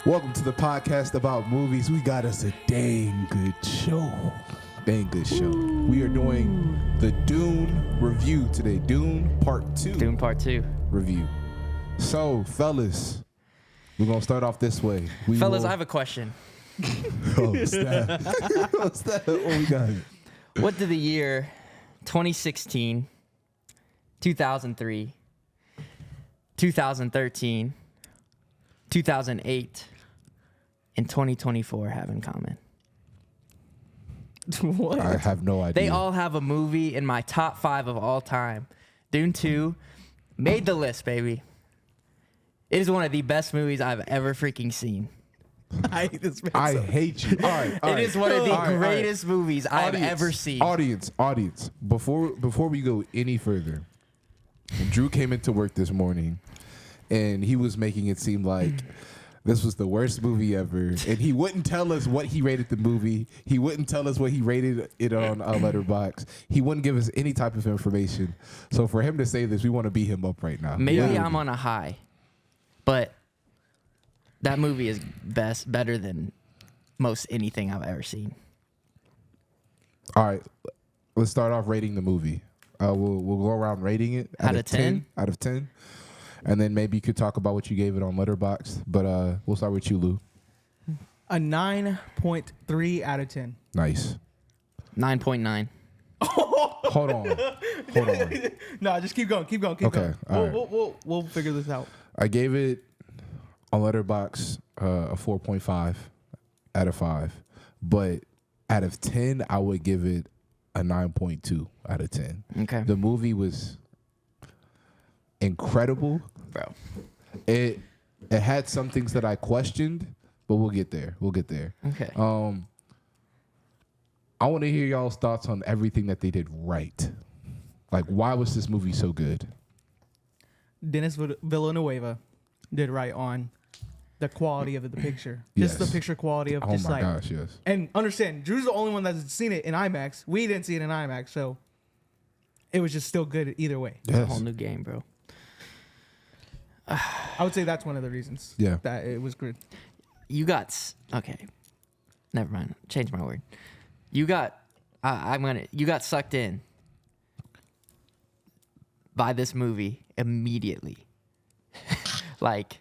Welcome to the podcast about movies. We got us a dang good show. We are doing the Dune review today. Dune Part 2. Dune Part 2. Review. So, fellas, we're going to start off this way. I have a question. Oh, snap. What we got? What did the year 2016, 2003, 2013, 2008, and 2024 have in common? What? I have no idea. They all have a movie in my top 5 of all time. Dune 2 made the list, baby. It is one of the best movies I've ever freaking seen. I hate this man. I hate you. All right. It is one of the greatest movies I've ever seen. Audience. Before we go any further, Drew came into work this morning, and he was making it seem like this was the worst movie ever. And he wouldn't tell us what he rated the movie. He wouldn't tell us what he rated it on Letterboxd. He wouldn't give us any type of information. So for him to say this, we want to beat him up right now. Maybe Literally. I'm on a high, but that movie is better than most anything I've ever seen. All right. Let's start off rating the movie. We'll go around rating it Out of 10? Out of 10. And then maybe you could talk about what you gave it on Letterboxd. But we'll start with you, Lou. A 9.3 out of 10. Nice. 9.9. Hold on. No, just keep going. Okay, all right. We'll figure this out. I gave it on Letterboxd a 4.5 out of 5. But out of 10, I would give it a 9.2 out of 10. Okay. The movie was incredible. Bro. It had some things that I questioned, but we'll get there. Okay. I want to hear y'all's thoughts on everything that they did right. Like, why was this movie so good? Dennis Villanueva did right on the quality of the picture. Yes. Just the picture quality of just like. Oh my gosh, yes. And understand, Drew's the only one that's seen it in IMAX. We didn't see it in IMAX, so it was just still good either way. It's a Yes. whole new game, bro. I would say that's one of the reasons. Yeah. That it was good. You got okay. Never mind. Change my word. You got you got sucked in by this movie immediately. Like,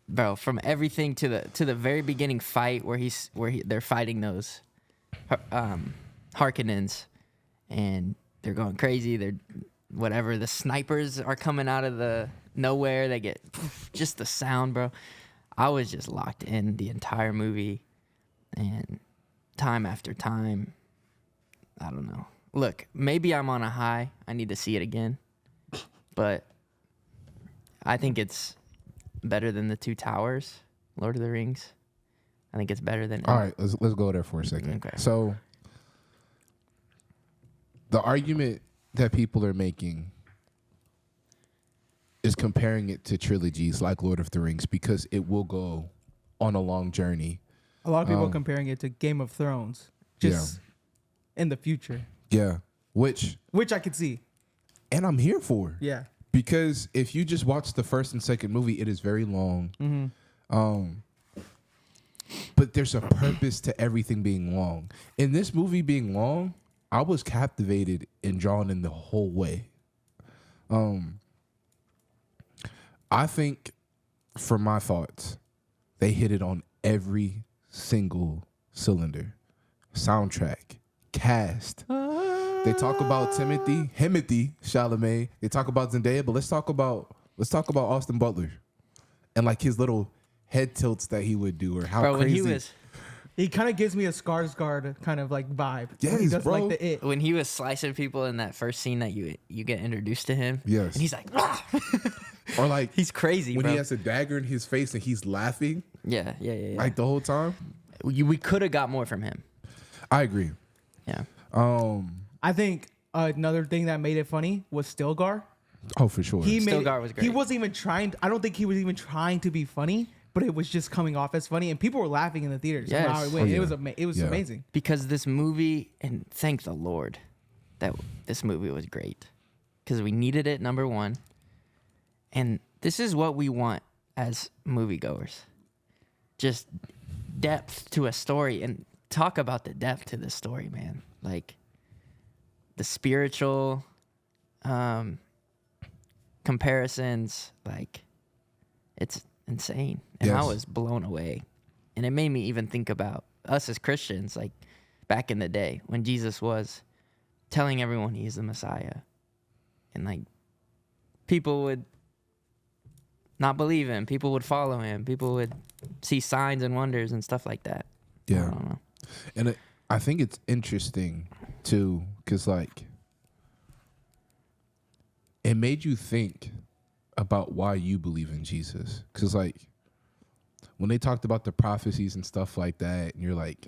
bro, from everything to the very beginning fight where they're fighting those Harkonnens, and they're going crazy. They're whatever. The snipers are coming out of the nowhere. They get just the sound, bro. I was just locked in the entire movie, and time after time, I don't know. Look, maybe I'm on a high. I need to see it again, but I think it's better than the Two Towers, Lord of the Rings. I think it's better than. All right, let's go there for a second. Okay. So, the argument that people are making is comparing it to trilogies like Lord of the Rings because it will go on a long journey. A lot of people comparing it to Game of Thrones, just in the future. Yeah, which I could see. And I'm here for. Yeah. Because if you just watch the first and second movie, it is very long. Mm-hmm. But there's a purpose to everything being long. In this movie being long, I was captivated and drawn in the whole way. I think, for my thoughts, they hit it on every single cylinder. Soundtrack, cast. They talk about Timothy Chalamet. They talk about Zendaya, but let's talk about Austin Butler and like his little head tilts that he would do or how Bro, crazy. He kind of gives me a Skarsgård kind of like vibe. Yes, he does bro. like the it. when he was slicing people in that first scene that you get introduced to him. Yes. And he's like, ah! Or like He's crazy, when bro. he has a dagger in his face and he's laughing Yeah. like the whole time. We could have got more from him. I agree. Yeah. I think another thing that made it funny was Stilgar. Oh, for sure. Stilgar was great. He wasn't even trying. I don't think he was even trying to be funny, but it was just coming off as funny, and people were laughing in the theaters. Yes. Wow, it went. Oh, yeah. It was Yeah. amazing. Because this movie, and thank the Lord that this movie was great, because we needed it, number one, and this is what we want as moviegoers. Just depth to a story, and talk about the depth to the story, man. Like the spiritual comparisons, like it's insane. And I Yes. was blown away. And it made me even think about us as Christians, like back in the day when Jesus was telling everyone he's the Messiah. And like people would not believe him. People would follow him. People would see signs and wonders and stuff like that. I Yeah. don't know. And I think it's interesting too, because like it made you think about why you believe in Jesus. Because like when they talked about the prophecies and stuff like that, and you're like,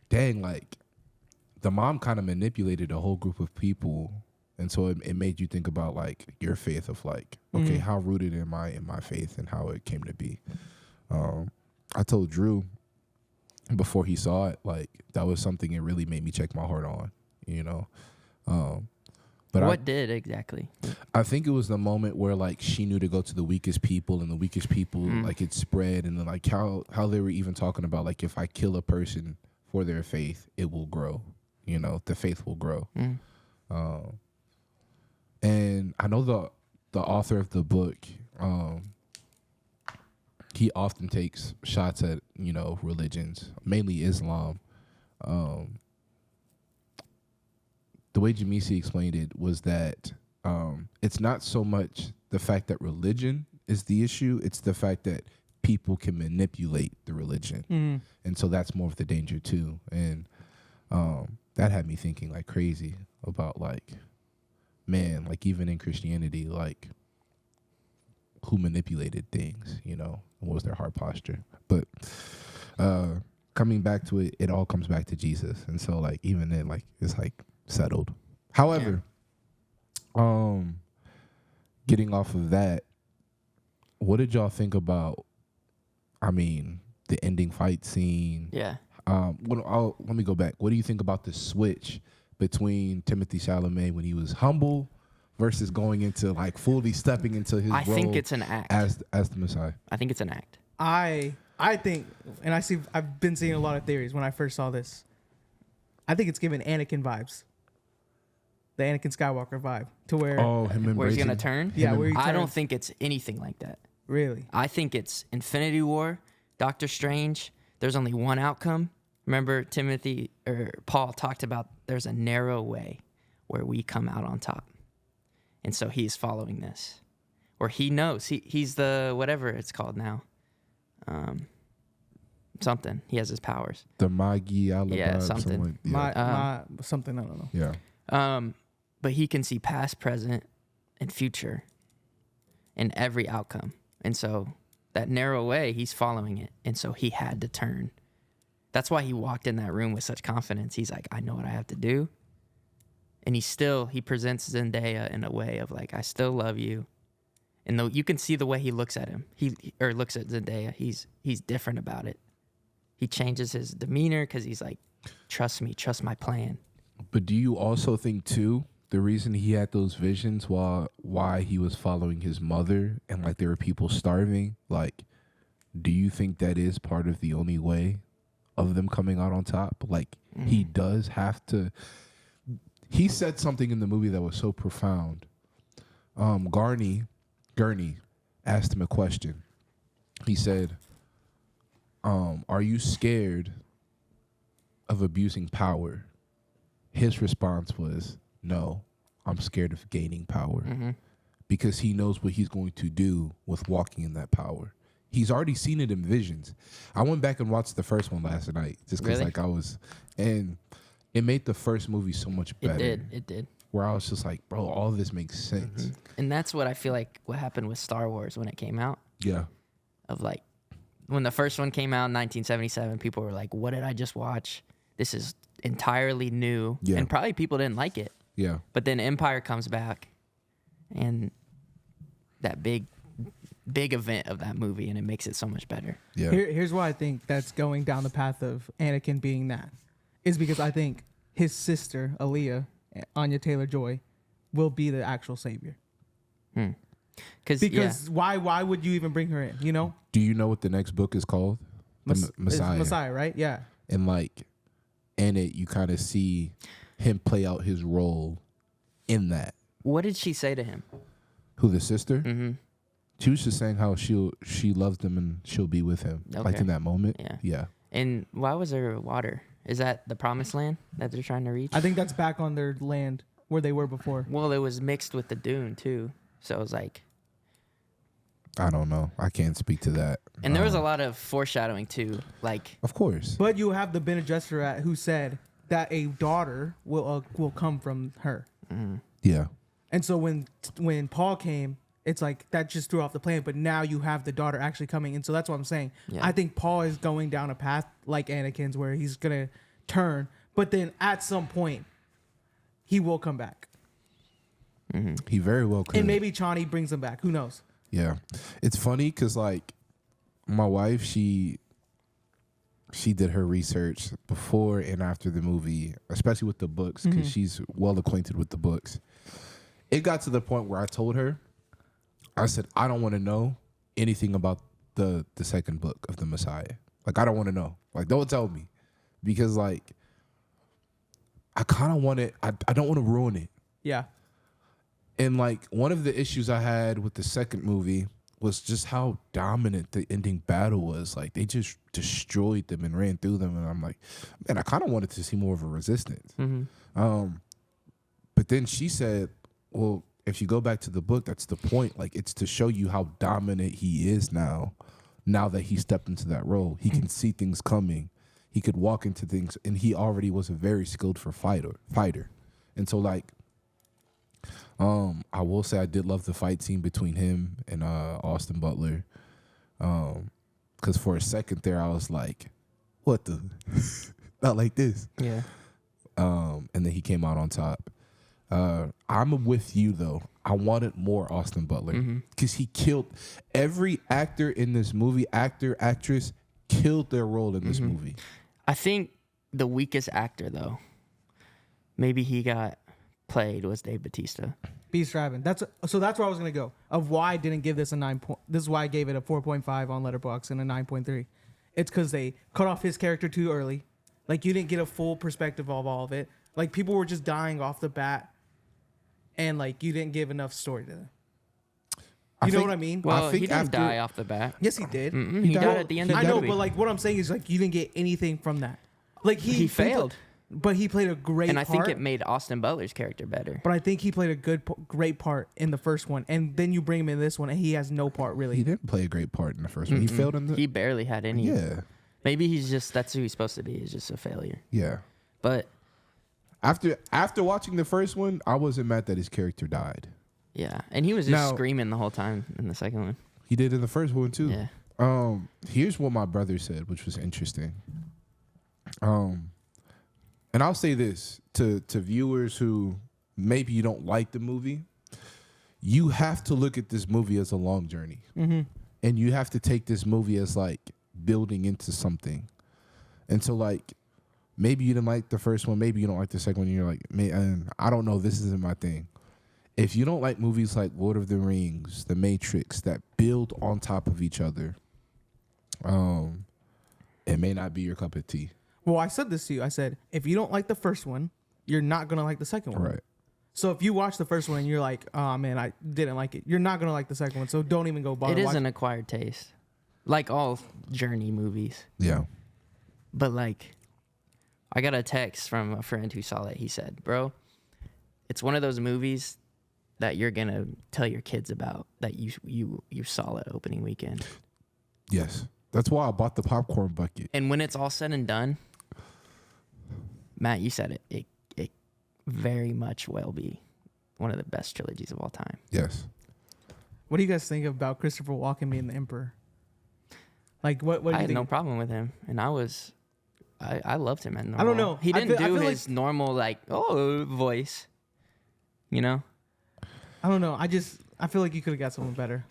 dang, like the mom kind of manipulated a whole group of people. And so it made you think about like your faith of like, okay, how rooted am I in my faith and how it came to be. I told Drew before he saw it, like that was something it really made me check my heart on, you know. But What did exactly? I think it was the moment where like she knew to go to the weakest people, and the weakest people like it spread, and then like how they were even talking about like if I kill a person for their faith, it will grow, you know, the faith will grow. And I know the author of the book, he often takes shots at, you know, religions, mainly Islam. The way Jamisi explained it was that it's not so much the fact that religion is the issue, it's the fact that people can manipulate the religion. And so that's more of the danger too. And that had me thinking like crazy about like, man, like even in Christianity, like who manipulated things, you know, and what was their heart posture. But coming back to it, it all comes back to Jesus. And so like even then, like it's like settled. However, getting off of that, what did y'all think about, I mean, the ending fight scene? Yeah. Let me go back. What do you think about the switch between Timothée Chalamet when he was humble versus going into like fully stepping into his I role think it's an act. as the Messiah? I think it's an act. I think, and I've been seeing a lot of theories when I first saw this. I think it's giving Anakin vibes, the Anakin Skywalker vibe, to where Him Where he's embracing. gonna turn? Yeah, where he I don't turns. think it's anything like that. Really, I think it's Infinity War, Doctor Strange. There's only one outcome. Remember, Paul talked about there's a narrow way where we come out on top. And so he's following this. Or he knows. He's the, whatever it's called now. Something. He has his powers. The Magi Alabama. Yeah, something. my something, I don't know. Yeah. But he can see past, present, and future in every outcome. And so that narrow way, he's following it. And so he had to turn. That's why he walked in that room with such confidence. He's like, I know what I have to do. And he presents Zendaya in a way of like, I still love you. And though you can see the way he looks at him, or looks at Zendaya, he's different about it. He changes his demeanor because he's like, trust me, trust my plan. But do you also think too, the reason he had those visions why he was following his mother and like there were people starving, like, do you think that is part of the only way of them coming out on top? Like he does have to. He said something in the movie that was so profound. Gurney asked him a question. He said, are you scared of abusing power? His response was, no, I'm scared of gaining power. Because he knows what he's going to do with walking in that power. He's already seen it in visions. I went back and watched the first one last night just because Really? and it made the first movie so much better. It did. Where I was just like, bro, all of this makes sense. And that's what I feel like what happened with Star Wars when it came out. Yeah. Of like, when the first one came out in 1977, people were like, what did I just watch? This is entirely new. Yeah. And probably people didn't like it. Yeah. But then Empire comes back and that big event of that movie, and it makes it so much better. Yeah. Here's why I think that's going down the path of Anakin being that, is because I think his sister Aaliyah, Anya Taylor-Joy, will be the actual savior. Because why would you even bring her in? You know, Do you know what the next book is called? Messiah. Messiah, right? Yeah. And like in it, you kind of see him play out his role in that. What did she say to him? Who, the sister? Mm-hmm. She was just saying how she loves him and she'll be with him. Like Okay. in that moment. Yeah. Yeah. And why was there water? Is that the promised land that they're trying to reach? I think that's back on their land where they were before. Well, it was mixed with the dune too, so it was like. I don't know. I can't speak to that. And there was a lot of foreshadowing too, like. Of course. But you have the Bene Gesserit who said that a daughter will come from her. Mm-hmm. Yeah. And so when Paul came, it's like that just threw off the plan. But now you have the daughter actually coming, and so that's what I'm saying. Yeah. I think Paul is going down a path like Anakin's, where he's gonna turn, but then at some point, he will come back, He very well could. and maybe Chani brings him back. Who knows? Yeah. It's funny because like my wife, she did her research before and after the movie, especially with the books, because she's well acquainted with the books. It got to the point where I told her, I said, I don't want to know anything about the second book of the Messiah. Like, I don't want to know. Like, don't tell me. Because, like, I kind of want it. I don't want to ruin it. Yeah. And, like, one of the issues I had with the second movie was just how dominant the ending battle was. Like, they just destroyed them and ran through them. And I'm like, man, I kind of wanted to see more of a resistance. But then she said, well, if you go back to the book, that's the point. Like, it's to show you how dominant he is now that he stepped into that role. He can see things coming. He could walk into things, and he already was a very skilled fighter. And so, like, I will say I did love the fight scene between him and Austin Butler. Because for a second there, I was like, what the? Not like this. Yeah. And then he came out on top. I'm with you, though. I wanted more Austin Butler because he killed every actor in this movie. Actress killed their role in this movie. I think the weakest actor, though, maybe he got played, was Dave Bautista. Beast Driving. That's where I was gonna go. Of why I didn't give this a 9 point. This is why I gave it a 4.5 on Letterboxd and a 9.3. It's because they cut off his character too early. Like, you didn't get a full perspective of all of it. Like, people were just dying off the bat, and like you didn't give enough story to them. You know what I mean? Well, I think he didn't after- die off the bat. Yes, he did. He died at the end of I the know, movie. but like what I'm saying is like you didn't get anything from that. Like He failed. but he played a great And I part. think it made Austin Butler's character better. But I think he played a great part in the first one, and then you bring him in this one, and he has no part really. He didn't play a great part in the first one. He failed in the. He barely had any. Yeah. Maybe that's who he's supposed to be. He's just a failure. Yeah. But After watching the first one, I wasn't mad that his character died. yeah, and he was just Now- screaming the whole time in the second one. He did in the first one too. Yeah. Here's what my brother said, which was interesting. And I'll say this to viewers who maybe you don't like the movie, you have to look at this movie as a long journey. And you have to take this movie as like building into something. And so like maybe you didn't like the first one, maybe you don't like the second one, and you're like, man, I don't know, this isn't my thing. If you don't like movies like Lord of the Rings, The Matrix, that build on top of each other, it may not be your cup of tea. Well, I said this to you. I said if you don't like the first one, you're not gonna like the second one. Right. So if you watch the first one and you're like, oh man, I didn't like it, you're not gonna like the second one. So don't even go bother. It is watching. an acquired taste, like all journey movies. Yeah. But like, I got a text from a friend who saw it. He said, "Bro, it's one of those movies that you're gonna tell your kids about that you saw it opening weekend." Yes. That's why I bought the popcorn bucket. And when it's all said and done, Matt, you said it. It very much will be one of the best trilogies of all time. Yes. What do you guys think about Christopher Walken being the Emperor? Like, what do you I had think? no problem with him, and I loved him in the I don't role. know. He I didn't feel do like- his normal voice, you know. I don't know. I feel like you could have got someone better.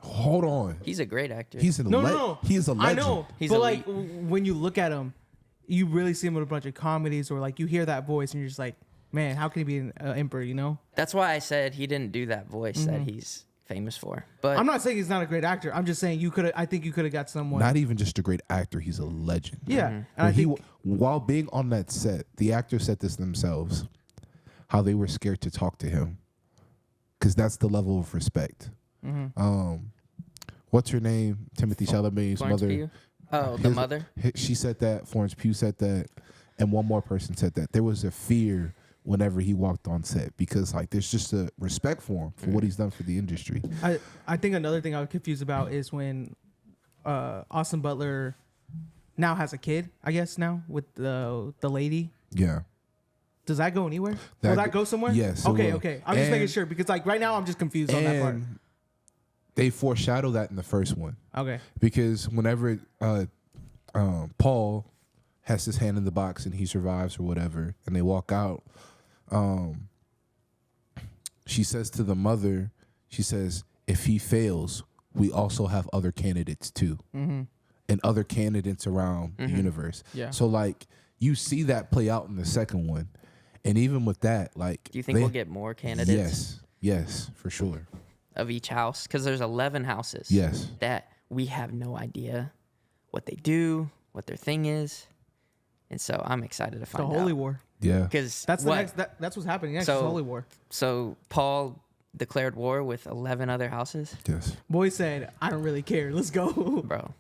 Hold on. He's a great actor. He's No. He is a I legend. know. He's but elite. like when you look at him, you really see him with a bunch of comedies, or like you hear that voice and you're just like, man, how can he be an emperor? You know? That's why I said he didn't do that voice that Mm-hmm. he's famous for. But I'm not saying he's not a great actor. I'm just saying I think you could have got someone. Not even just a great actor, he's a legend. Yeah, and I When he, think while being on that set, the actors said this themselves, how they were scared to talk to him, because that's the level of respect. What's her name? Timothy Chalamet's Florence mother. Pugh? Oh, the mother? She said that. Florence Pugh said that, and one more person said that. There was a fear whenever he walked on set, because like there's just a respect for him for what he's done for the industry. I think another thing I was confused about is when Austin Butler now has a kid. I guess now with the lady. Yeah. Does that go anywhere? Will that go somewhere? Yes. it Okay. will. Okay. I'm just making sure because like right now I'm just confused on that part. And they foreshadow that in the first one. Okay. Because whenever Paul has his hand in the box and he survives or whatever, and they walk out, she says to the mother, she says, if he fails, we also have other candidates too. And other candidates around the universe. Yeah. So like you see that play out in the second one. And even with that, like, Do you think we'll get more candidates Yes, for sure. of each house? Because there's 11 houses. Yes. That we have no idea what they do, what their thing is. And so I'm excited to find out. The Holy War. Yeah. Because That's the next. That's what's happening next. So- is Holy War. So Paul declared war with 11 other houses? Yes. Boy said, "I don't really care. Let's go." Bro.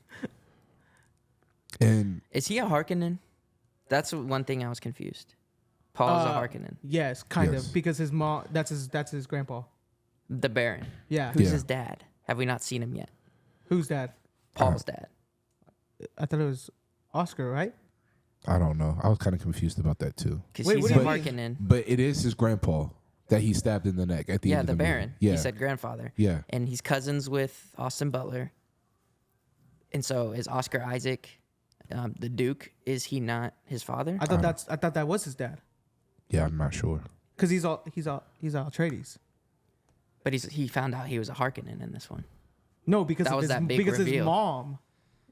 And Is he a Harkonnen? That's one thing I was confused. Paul's a Harkonnen. Yes, kind Yes. of, because his mom. That's his grandpa. The Baron. Yeah. Who's Yeah. his dad? Have we not seen him yet? Who's dad? Paul's dad. I thought it was Oscar, right? I don't know. I was kind of confused about that too. Because Wait, he's what a do you mean? Harkonnen. But it is his grandpa that he stabbed in the neck at the Yeah, end the of the Baron. movie. Yeah. He said grandfather. Yeah. And he's cousins with Austin Butler. And so is Oscar Isaac the Duke? Is he not his father? I thought that was his dad, Yeah, I'm not sure. because he's Atreides. But he found out he was a Harkonnen in this one. No, because That of was his, that big because his reveal.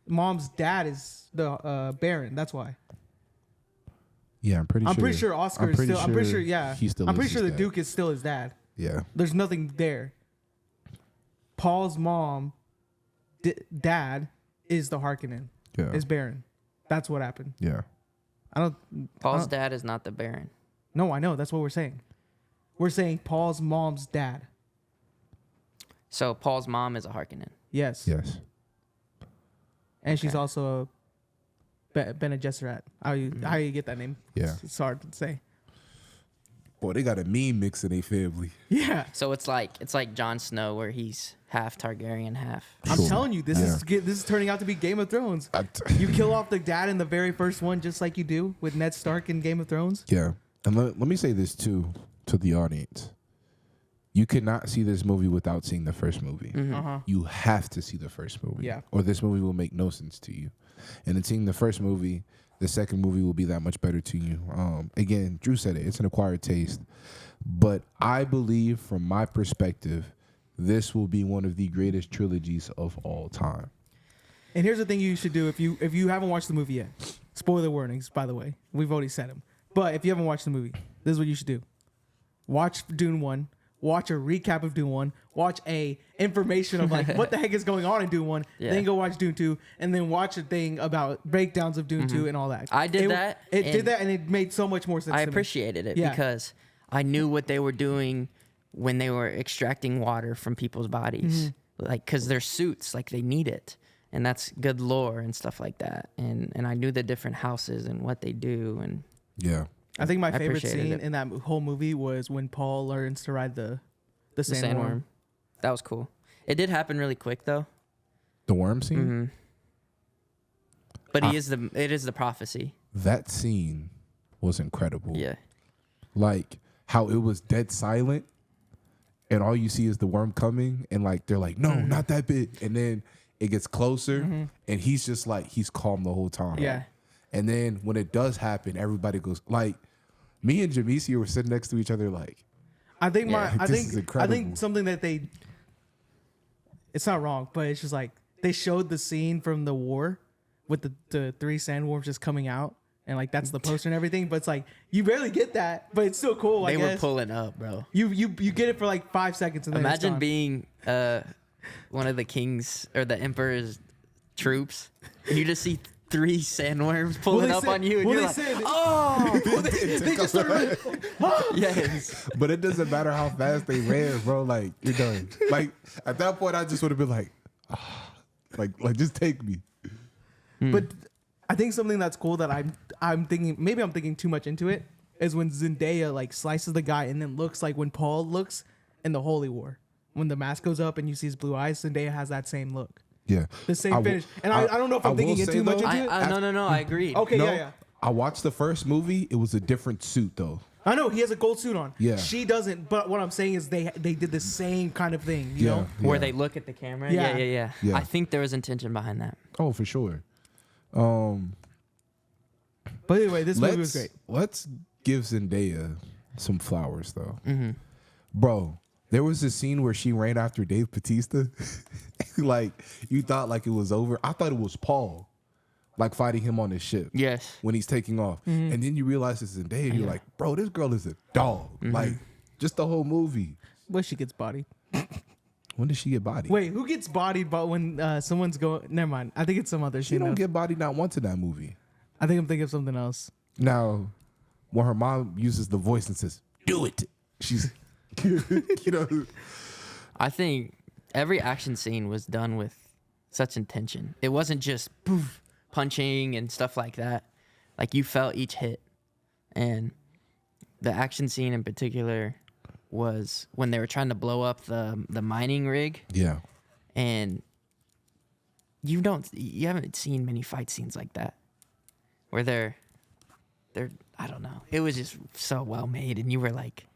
mom's dad is the Baron. That's why. Yeah, I'm pretty sure. I'm pretty sure Oscar is still. I'm pretty sure. Yeah. He still I'm is pretty sure his the dad. Duke is still his dad. Yeah. There's nothing there. Paul's mom, dad, is the Harkonnen. Yeah. Is Baron. That's what happened. Yeah. I don't. Paul's dad is not the Baron. No, I know. That's what we're saying. We're saying Paul's mom's dad. So Paul's mom is a Harkonnen. Yes. Yes. And she's Okay. also a Bene Gesserit. How you get that name? Yeah. It's hard to say. Boy, they got a meme mix in their family. Yeah. So it's like Jon Snow, where he's half Targaryen, half. I'm Sure. telling you, this Yeah. is turning out to be Game of Thrones. You kill off the dad in the very first one, just like you do with Ned Stark in Game of Thrones. Yeah. And let me say this too to the audience. You cannot see this movie without seeing the first movie. Uh-huh. You have to see the first movie. Yeah. Or this movie will make no sense to you. And in seeing the first movie, the second movie will be that much better to you. Again, Drew said it. It's an acquired taste. But I believe, from my perspective, this will be one of the greatest trilogies of all time. And here's the thing you should do if you haven't watched the movie yet. Spoiler warnings, by the way. We've already said them. But if you haven't watched the movie, this is what you should do. Watch Dune 1. Watch a recap of Dune 1. Watch a information of like what the heck is going on in Dune 1. Yeah. Then go watch Dune 2. And then watch a thing about breakdowns of Dune 2 and all that. I did that, It did and that and it made so much more sense I to me. appreciated it Yeah. because I knew what they were doing when they were extracting water from people's bodies, like because their suits, like they need it, and that's good lore and stuff like that. And I knew the different houses and what they do, and Yeah. I think my I favorite appreciated scene it. in that whole movie was when Paul learns to ride the the sandworm. sandworm. That was cool. It did happen really quick though. The worm scene? But it is the prophecy. That scene was incredible. Yeah. Like how it was dead silent and all you see is the worm coming and like they're like, no, not that big. And then it gets closer and he's just like, he's calm the whole time. Yeah. And then when it does happen, everybody goes like, me and Jamesia were sitting next to each other like, I think Yeah. I This think is I incredible. think something that it's not wrong, but it's just like they showed the scene from the war with the three sandworms just coming out and like that's the poster and everything. But it's like you barely get that, but it's still cool. They I were guess pulling up, bro. you get it for like 5 seconds. And then it's Imagine gone. being one of the king's or the emperor's troops. And you just see 3 sandworms pulling up on you, and you're like, "Oh, they just started. yes." But it doesn't matter how fast they ran, bro. Like you're done. Like at that point, I just would have been like, like just take me. But I think something that's cool that I'm thinking, maybe I'm thinking too much into it, is when Zendaya like slices the guy and then looks like when Paul looks in the Holy War. When the mask goes up and you see his blue eyes, Zendaya has that same look. Yeah, The same finish. And I don't know if I'm thinking it too much into it. No, I agree. Okay, no, yeah. I watched the first movie. It was a different suit though. I know he has a gold suit on. Yeah. She doesn't. But what I'm saying is they did the same kind of thing. You know. Where they look at the camera. Yeah. Yeah. I think there was intention behind that. Oh, for sure. But anyway, this movie was great. Let's give Zendaya some flowers though, Mm-hmm. bro. There was a scene where she ran after Dave Bautista. Like you thought like it was over. I thought it was Paul, like fighting him on his ship. Yes. When he's taking off, and then you realize it's Zendaya. You're like, bro, this girl is a dog. Like just the whole movie. Well, she gets bodied. When did she get bodied? Wait, who gets bodied? But when someone's going, never mind. I think it's some other She shit. don't now. get bodied not once in that movie. I think I'm thinking of something else. Now, when her mom uses the voice and says, "Do it," she's, you know, I think every action scene was done with such intention. It wasn't just poof, punching and stuff like that. Like you felt each hit. And the action scene in particular was when they were trying to blow up the mining rig. yeah, And you haven't seen many fight scenes like that. Where they're I don't know. It was just so well made, and you were like,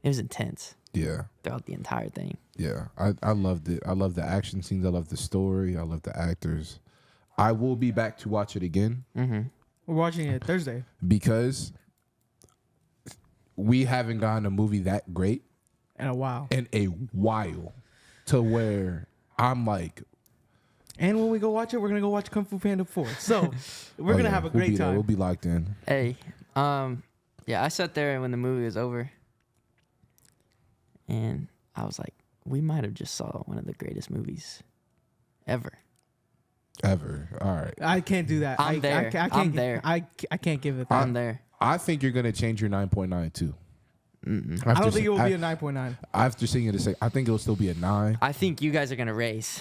it was intense yeah. throughout the entire thing. Yeah, I loved it. I love the action scenes. I love the story. I love the actors. I will be back to watch it again We're watching it Thursday. because we haven't gotten a movie that great In a while. in a while to where I'm like, And when we go watch it, we're gonna go watch Kung Fu Panda 4. So we're oh gonna yeah, have a we'll great be there. time. We'll be locked in. Hey, yeah, I sat there when the movie was over, and I was like, we might have just saw one of the greatest movies ever. Ever. All right. I can't do that. I'm there. I can't, I'm there. I can't give it that. I'm there. I think you're gonna change your 9.9 too. I don't think it will be a 9.9. After seeing it, I think it'll still be a 9. I think you guys are gonna race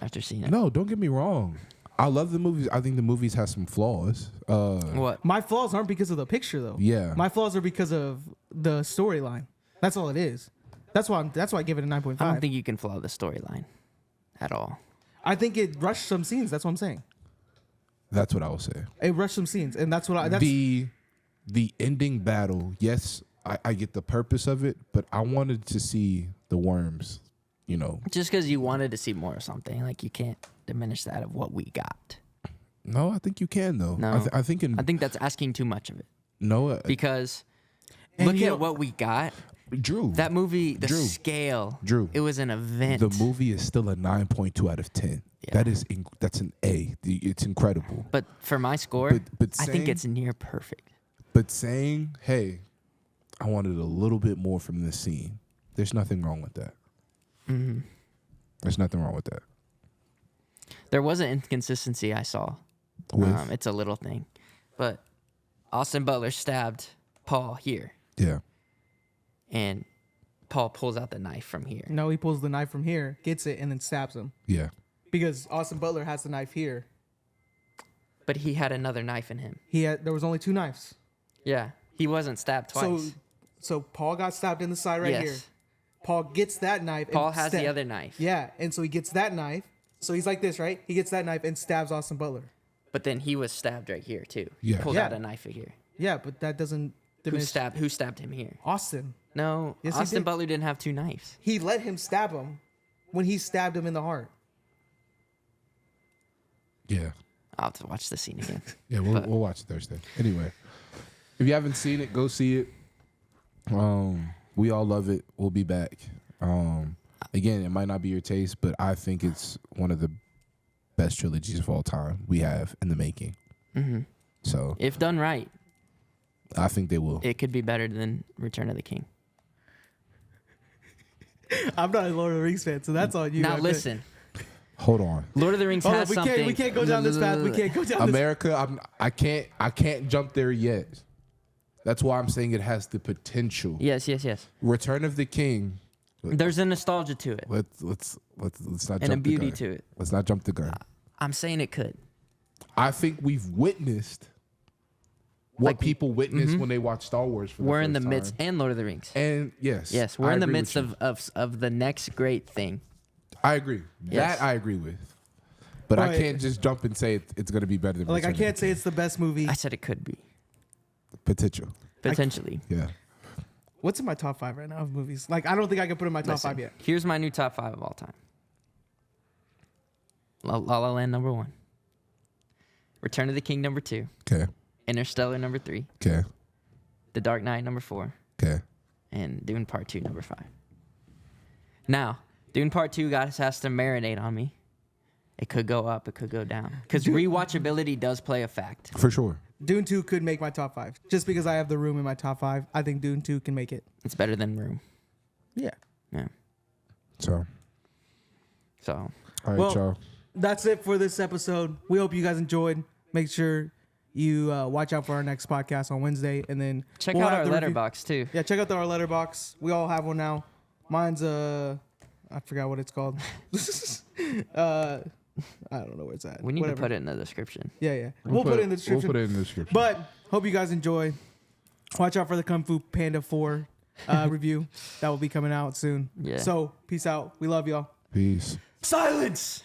after seeing it. No, don't get me wrong. I love the movies. I think the movies have some flaws. What? My flaws aren't because of the picture though. Yeah. My flaws are because of the storyline. That's all it is. That's why I give it a 9.5. I don't think you can flaw the storyline at all. I think it rushed some scenes. That's what I'm saying. That's what I will say. It rushed some scenes, and that's what I. That's, The ending battle. Yes, I get the purpose of it, but I wanted to see the worms. You know. Just because you wanted to see more of something, like you can't diminish that of what we got. No, I think you can though. No. I think I think that's asking too much of it. no. Because And look you at know- what we got. Drew. That movie, the Drew. scale. Drew. It was an event. The movie is still a 9.2 out of 10. Yeah. That's an A. It's incredible. But for my score, But I think saying- it's near perfect. But saying, "Hey, I wanted a little bit more from this scene," there's nothing wrong with that. Mm-hmm. There's nothing wrong with that. There was an inconsistency I saw. With It's a little thing. But Austin Butler stabbed Paul here. yeah, And Paul pulls out the knife from here. no, he pulls the knife from here, gets it, and then stabs him yeah, because Austin Butler has the knife here. But he had another knife in him. There was only 2 knives. Yeah. He wasn't stabbed twice. So Paul got stabbed in the side right here. Paul gets that knife. Paul and has the other knife. Yeah, and so he gets that knife. So he's like this, right? He gets that knife and stabs Austin Butler. But then he was stabbed right here too. Yeah. Pulled Yeah. out a knife here. Yeah, but that doesn't Who diminish stabbed him here? Austin. No, Yes, he Austin did. Butler didn't have 2 knives. He let him stab him when he stabbed him in the heart. yeah, I'll have to watch the scene again. yeah. We'll watch it Thursday. Anyway, if you haven't seen it, go see it. We all love it. We'll be back. Again, it might not be your taste, but I think it's one of the best trilogies of all time we have in the making. Mm-hmm. So If done right, I think they will. it could be better than Return of the King. I'm not a Lord of the Rings fan, so that's on you. Now I bet. listen, Hold on, Lord of the Rings Hold on, has we something. can't go down this path. We can't go down this. America. I can't jump there yet. That's why I'm saying it has the potential. Yes. Return of the King. There's a nostalgia to it Let's not and a jump beauty the gun. to it. Let's not jump the gun. I'm saying it could. I think we've witnessed what Like- people witness when they watch Star Wars. For We're the in the first midst, time. and Lord of the Rings. And yes, Yes, we're I in the agree midst with you. of the next great thing. I agree. Yes. That I agree with. But I Right. can't just jump and say it's going to be better than. Like I Return of can't the say King. it's the best movie. I said it could be Potential. potentially. Yeah. What's in my top 5 right now of movies? Like I don't think I can put in my top Listen, 5 yet. Here's my new top 5 of all time. La La Land number 1. Return of the King number 2. Okay. Interstellar number 3. Okay. The Dark Knight number 4. Okay. And Dune Part 2 number 5. Now, Dune Part 2 has to marinate on me. It could go up, it could go down. Because rewatchability does play a fact. For sure. Dune 2 could make my top 5. Just because I have the room in my top 5, I think Dune 2 can make it. It's better than Room. Yeah. Yeah. So. So, All right, Well, y'all. That's it for this episode. We hope you guys enjoyed. Make sure you watch out for our next podcast on Wednesday, and then check we'll out have our the review- letterbox too. Yeah, check out our letterbox. We all have one now. Mine's I forgot what it's called. I don't know where it's at. We need Whatever. to put it in the description. Yeah. We'll put it in the description. We'll put it in the description. But hope you guys enjoy. Watch out for the Kung Fu Panda 4 review that will be coming out soon. Yeah. So peace out. We love y'all. Peace. Silence!